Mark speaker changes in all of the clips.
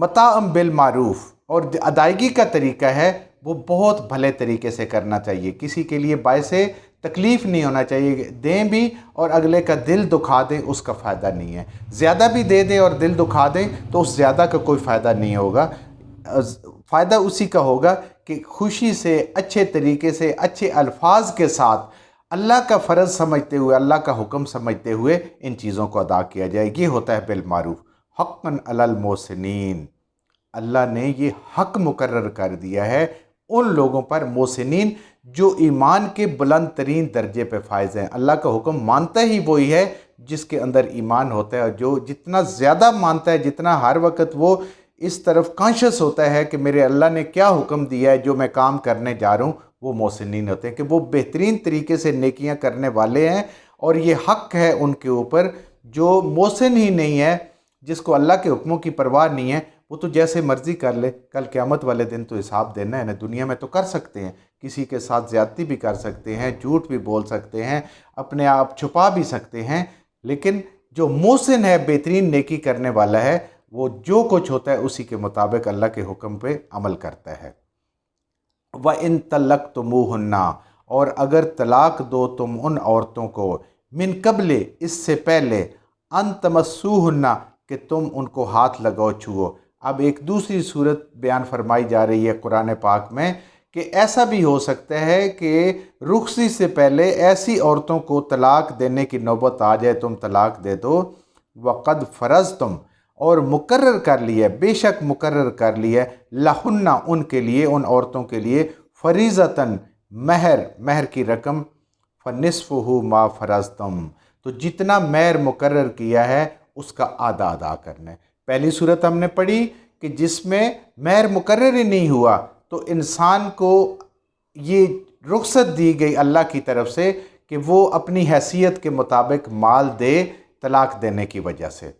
Speaker 1: متاع بالمعروف، اور ادائیگی کا طریقہ ہے وہ بہت بھلے طریقے سے کرنا چاہیے، کسی کے لیے باعث تکلیف نہیں ہونا چاہیے، دیں بھی اور اگلے کا دل دکھا دیں اس کا فائدہ نہیں ہے، زیادہ بھی دے دیں اور دل دکھا دیں تو اس زیادہ کا کوئی فائدہ نہیں ہوگا، فائدہ اسی کا ہوگا کہ خوشی سے، اچھے طریقے سے، اچھے الفاظ کے ساتھ اللہ کا فرض سمجھتے ہوئے، اللہ کا حکم سمجھتے ہوئے ان چیزوں کو ادا کیا جائے، یہ ہوتا ہے بالمعروف۔ حقاً علی المحسنین، اللہ نے یہ حق مقرر کر دیا ہے ان لوگوں پر، محسنین، جو ایمان کے بلند ترین درجے پہ فائز ہیں۔ اللہ کا حکم مانتا ہی وہی ہے جس کے اندر ایمان ہوتا ہے، اور جو جتنا زیادہ مانتا ہے، جتنا ہر وقت وہ اس طرف کانشس ہوتا ہے کہ میرے اللہ نے کیا حکم دیا ہے، جو میں کام کرنے جا رہا ہوں، وہ محسنین ہوتے ہیں، کہ وہ بہترین طریقے سے نیکیاں کرنے والے ہیں، اور یہ حق ہے ان کے اوپر۔ جو محسن ہی نہیں ہے، جس کو اللہ کے حکموں کی پرواہ نہیں ہے، وہ تو جیسے مرضی کر لے، کل قیامت والے دن تو حساب دینا ہے نا۔ دنیا میں تو کر سکتے ہیں، کسی کے ساتھ زیادتی بھی کر سکتے ہیں، جھوٹ بھی بول سکتے ہیں، اپنے آپ چھپا بھی سکتے ہیں، لیکن جو محسن ہے، بہترین نیکی کرنے والا ہے، وہ جو کچھ ہوتا ہے اسی کے مطابق اللہ کے حکم پہ عمل کرتا ہے۔ وَإِن طَلَّقْتُمُوهُنَّ، اور اگر طلاق دو تم ان عورتوں کو، من قبل، اس سے پہلے، ان تمسوهن، کہ تم ان کو ہاتھ لگاؤ، چھوؤ۔ اب ایک دوسری صورت بیان فرمائی جا رہی ہے قرآن پاک میں کہ ایسا بھی ہو سکتا ہے کہ رخصتی سے پہلے ایسی عورتوں کو طلاق دینے کی نوبت آ جائے، تم طلاق دے دو۔ وَقَدْ فَرَضْتُمْ، اور مقرر کر لیا ہے، بے شک مقرر کر لیا ہے، لہن، ان کے لیے، ان عورتوں کے لیے، فریضتاً، مہر کی رقم، فنصفہ ما فرضتم، تو جتنا مہر مقرر کیا ہے اس کا آدھا ادا کرنا ہے۔ پہلی صورت ہم نے پڑھی کہ جس میں مہر مقرر ہی نہیں ہوا تو انسان کو یہ رخصت دی گئی اللہ کی طرف سے کہ وہ اپنی حیثیت کے مطابق مال دے طلاق دینے کی وجہ سے۔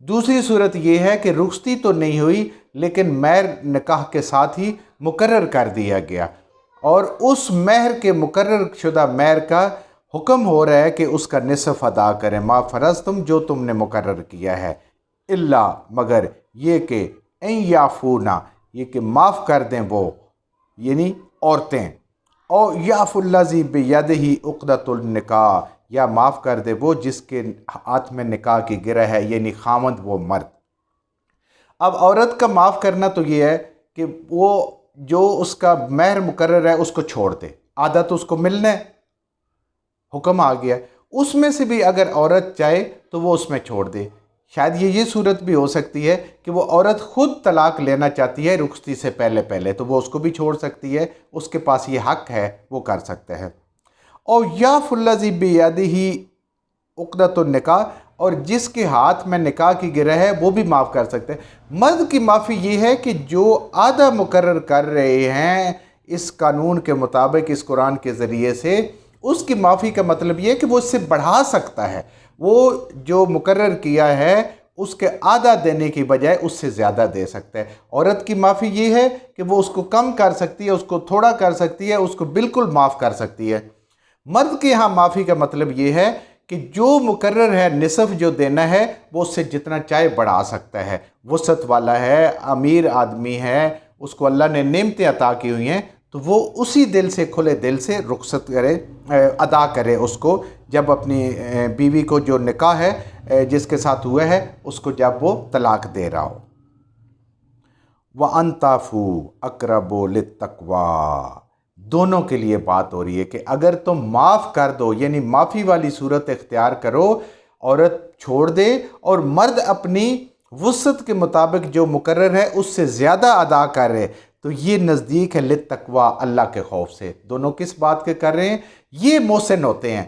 Speaker 1: دوسری صورت یہ ہے کہ رخصتی تو نہیں ہوئی لیکن مہر نکاح کے ساتھ ہی مقرر کر دیا گیا، اور اس مہر کے مقرر شدہ مہر کا حکم ہو رہا ہے کہ اس کا نصف ادا کریں، ما فرضتم، جو تم نے مقرر کیا ہے، الا، مگر یہ کہ ان یعفونا، یہ کہ معاف کر دیں وہ، یعنی عورتیں، او یعفو الذی بیدہ عقدۃ النکاح، یا معاف کر دے وہ جس کے ہاتھ میں نکاح کی گرہ ہے، یعنی خامند، وہ مرد۔ اب عورت کا معاف کرنا تو یہ ہے کہ وہ جو اس کا مہر مقرر ہے اس کو چھوڑ دے، آدھا تو اس کو ملنا ہے، حکم آ گیا، اس میں سے بھی اگر عورت چاہے تو وہ اس میں چھوڑ دے۔ شاید یہ صورت بھی ہو سکتی ہے کہ وہ عورت خود طلاق لینا چاہتی ہے رخصتی سے پہلے تو وہ اس کو بھی چھوڑ سکتی ہے، اس کے پاس یہ حق ہے، وہ کر سکتے ہیں۔ اور یعفو الذی بیدہ عقدۃ النکاح، اور جس کے ہاتھ میں نکاح کی گرہ ہے وہ بھی معاف کر سکتے ہیں۔ مرد کی معافی یہ ہے کہ جو آدھا مقرر کر رہے ہیں اس قانون کے مطابق، اس قرآن کے ذریعے سے، اس کی معافی کا مطلب یہ ہے کہ وہ اس سے بڑھا سکتا ہے، وہ جو مقرر کیا ہے اس کے آدھا دینے کی بجائے اس سے زیادہ دے سکتا ہے۔ عورت کی معافی یہ ہے کہ وہ اس کو کم کر سکتی ہے، اس کو تھوڑا کر سکتی ہے، اس کو بالکل معاف کر سکتی ہے۔ مرد کے ہاں معافی کا مطلب یہ ہے کہ جو مقرر ہے، نصف جو دینا ہے، وہ اس سے جتنا چاہے بڑھا سکتا ہے، وسعت والا ہے، امیر آدمی ہے، اس کو اللہ نے نعمتیں عطا کی ہوئی ہیں، تو وہ اسی دل سے، کھلے دل سے رخصت کرے، ادا کرے اس کو، جب اپنی بیوی کو جو نکاح ہے جس کے ساتھ ہوا ہے اس کو جب وہ طلاق دے رہا ہو۔ وَأَن تَعْفُوا أَقْرَبُ لِلتَّقْوَىٰ، دونوں کے لیے بات ہو رہی ہے کہ اگر تم معاف کر دو، یعنی معافی والی صورت اختیار کرو، عورت چھوڑ دے اور مرد اپنی وسعت کے مطابق جو مقرر ہے اس سے زیادہ ادا کر رہے، تو یہ نزدیک ہے للتقویٰ، اللہ کے خوف سے۔ دونوں کس بات کے کر رہے ہیں؟ یہ محسن ہوتے ہیں۔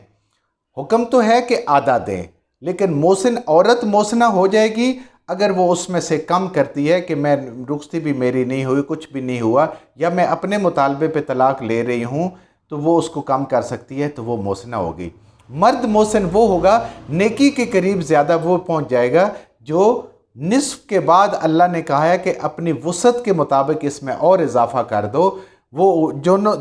Speaker 1: حکم تو ہے کہ آدھا دیں، لیکن محسن، عورت محسنہ ہو جائے گی اگر وہ اس میں سے کم کرتی ہے کہ میں رخصتی بھی میری نہیں ہوئی، کچھ بھی نہیں ہوا، یا میں اپنے مطالبے پہ طلاق لے رہی ہوں، تو وہ اس کو کم کر سکتی ہے، تو وہ محسنہ ہوگی۔ مرد محسن وہ ہوگا، نیکی کے قریب زیادہ وہ پہنچ جائے گا جو نصف کے بعد اللہ نے کہا ہے کہ اپنی وسعت کے مطابق اس میں اور اضافہ کر دو، وہ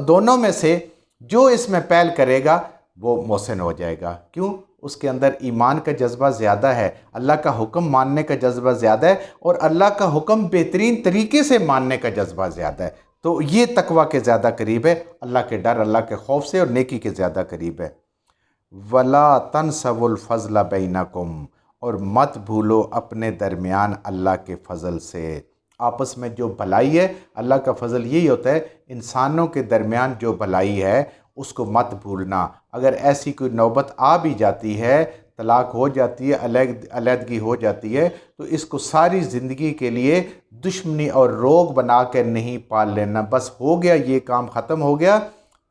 Speaker 1: دونوں میں سے جو اس میں پہل کرے گا وہ محسن ہو جائے گا۔ کیوں؟ اس کے اندر ایمان کا جذبہ زیادہ ہے، اللہ کا حکم ماننے کا جذبہ زیادہ ہے، اور اللہ کا حکم بہترین طریقے سے ماننے کا جذبہ زیادہ ہے، تو یہ تقویٰ کے زیادہ قریب ہے، اللہ کے ڈر، اللہ کے خوف سے اور نیکی کے زیادہ قریب ہے۔ وَلَا تَنْسَوُا الْفَضْلَ بَيْنَكُمْ، اور مت بھولو اپنے درمیان اللہ کے فضل سے۔ آپس میں جو بھلائی ہے، اللہ کا فضل یہی ہوتا ہے، انسانوں کے درمیان جو بھلائی ہے اس کو مت بھولنا۔ اگر ایسی کوئی نوبت آ بھی جاتی ہے، طلاق ہو جاتی ہے، علیحدگی ہو جاتی ہے، تو اس کو ساری زندگی کے لیے دشمنی اور روگ بنا کے نہیں پال لینا، بس ہو گیا، یہ کام ختم ہو گیا،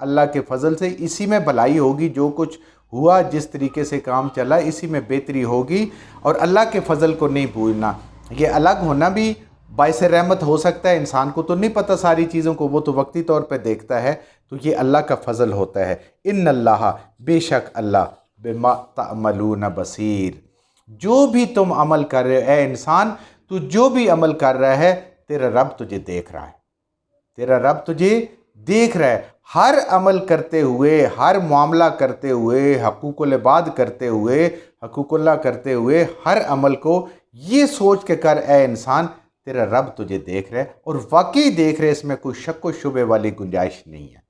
Speaker 1: اللہ کے فضل سے اسی میں بھلائی ہوگی، جو کچھ ہوا، جس طریقے سے کام چلا اسی میں بہتری ہوگی، اور اللہ کے فضل کو نہیں بھولنا۔ یہ الگ ہونا بھی باعث رحمت ہو سکتا ہے، انسان کو تو نہیں پتہ ساری چیزوں کو، وہ تو وقتی طور پہ دیکھتا ہے، تو یہ اللہ کا فضل ہوتا ہے۔ ان اللہ، بے شک اللہ، بما تعملون بصیر، جو بھی تم عمل کر رہے ہو، اے انسان تو جو بھی عمل کر رہا ہے، تیرا رب تجھے دیکھ رہا ہے، تیرا رب تجھے دیکھ رہا ہے، ہر عمل کرتے ہوئے، ہر معاملہ کرتے ہوئے، حقوق العباد کرتے ہوئے، حقوق اللہ کرتے ہوئے، ہر عمل کو یہ سوچ کے کر اے انسان، تیرا رب تجھے دیکھ رہا ہے، اور واقعی دیکھ رہے، اس میں کوئی شک و شبے والی گنجائش نہیں ہے۔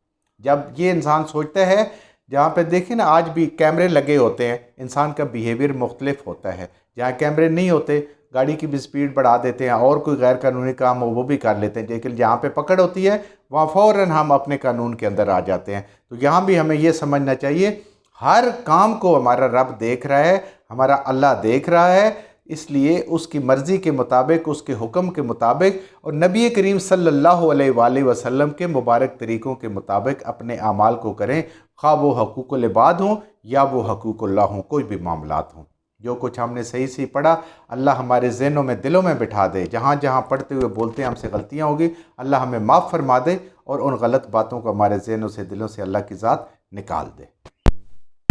Speaker 1: جب یہ انسان سوچتا ہے، جہاں پہ دیکھیں نا آج بھی کیمرے لگے ہوتے ہیں، انسان کا بیہیویئر مختلف ہوتا ہے، جہاں کیمرے نہیں ہوتے گاڑی کی بھی سپیڈ بڑھا دیتے ہیں، اور کوئی غیر قانونی کام ہو وہ بھی کر لیتے ہیں، لیکن جہاں پہ پکڑ ہوتی ہے وہاں فوراً ہم اپنے قانون کے اندر آ جاتے ہیں۔ تو یہاں بھی ہمیں یہ سمجھنا چاہیے، ہر کام کو ہمارا رب دیکھ رہا ہے، ہمارا اللہ دیکھ رہا ہے، اس لیے اس کی مرضی کے مطابق، اس کے حکم کے مطابق، اور نبی کریم صلی اللہ علیہ وآلہ وسلم کے مبارک طریقوں کے مطابق اپنے اعمال کو کریں، خواہ وہ حقوق العباد ہوں یا وہ حقوق اللہ ہوں، کوئی بھی معاملات ہوں۔ جو کچھ ہم نے صحیح سے پڑھا، اللہ ہمارے ذہنوں میں، دلوں میں بٹھا دے، جہاں جہاں پڑھتے ہوئے بولتے ہیں ہم سے غلطیاں ہوگی، اللہ ہمیں معاف فرما دے، اور ان غلط باتوں کو ہمارے ذہنوں سے، دلوں سے اللہ کی ذات نکال دے۔